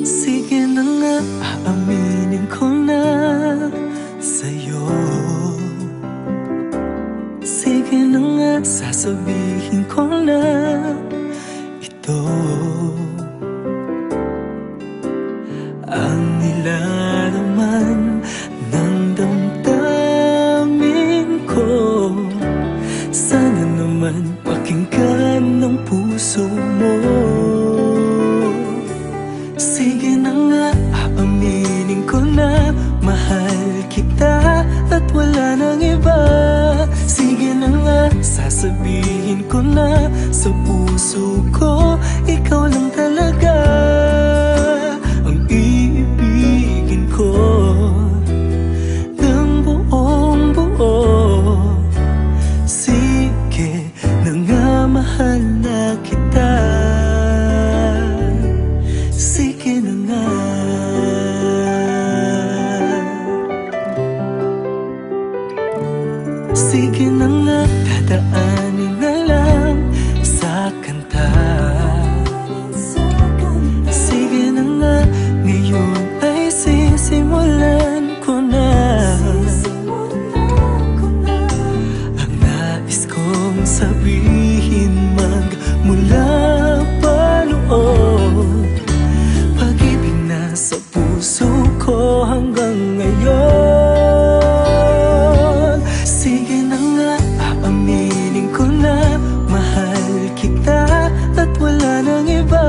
Sige na nga, aaminin ko na sa'yo. Sige na nga, sasabihin ko na ito ang nilalaman ng damdamin ko. Sana naman pakinggan ng puso mo. Sige na nga, aaminin ko na mahal kita at wala nang iba. Sige na nga, sasabihin ko na sa puso ko, ikaw lang talaga ang iibigin ko ng buong buo. Sige na nga, mahal na kita. Sige na nga. Sige na nga, dadaanin na lang sa kanta. Sige na nga, ngayon ay sisimulan ko na ang nais kong sabihin magmula pa noon. Pag-ibig na sa puso ko hanggang ngayon. Sige na nga, aaminin ko na mahal kita at wala nang iba.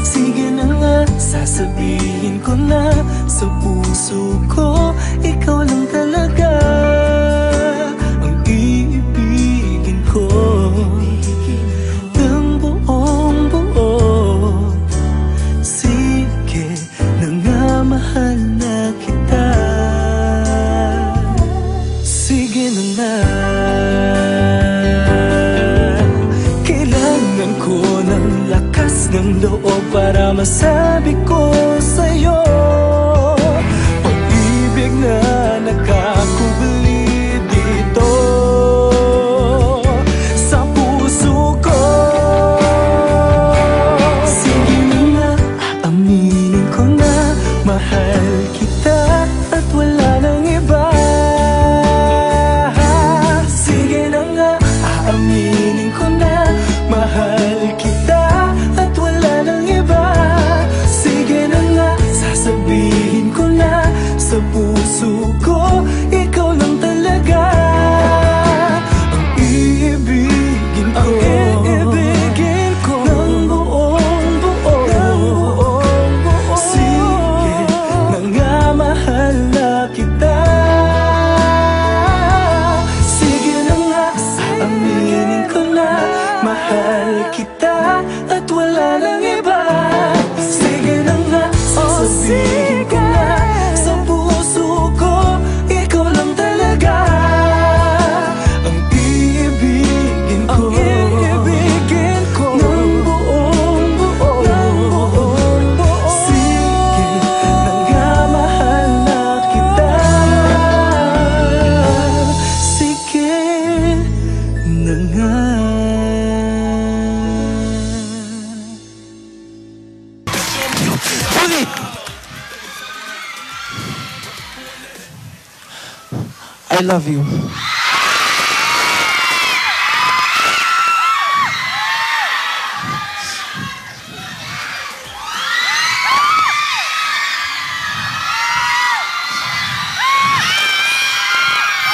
Sige na nga, sasabihin ko na sa puso ko, ikaw lang talaga ang iibigin ko ng buong buo. Sige na nga, mahal na kita. Sige na nga. Kailangan ko ng lakas ng loob para masabi ko sa'yo, pag-ibig na nakakubli dito sa puso ko. Sige na nga, aaminin ko na mahal kita at wala nang iba. Sige na nga, aaminin ko na mahal kita at wala nang iba. Sige na nga, sasabihin ko na sa puso ko, ikaw lang talaga ang iibigin ko, ng buong buo. Sige na nga, mahal na kita. Sige na nga, aaminin ko na mahal kita at wala nang iba. Sige na nga, sasabihin ko na sa puso ko, ikaw lang talaga ang iibigin ko, ng buong buo. Sige na nga, mahal na kita. Sige na nga. I love you.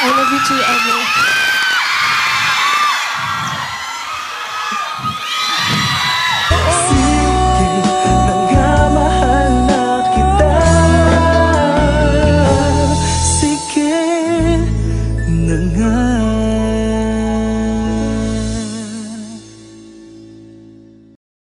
I love you too, Ever.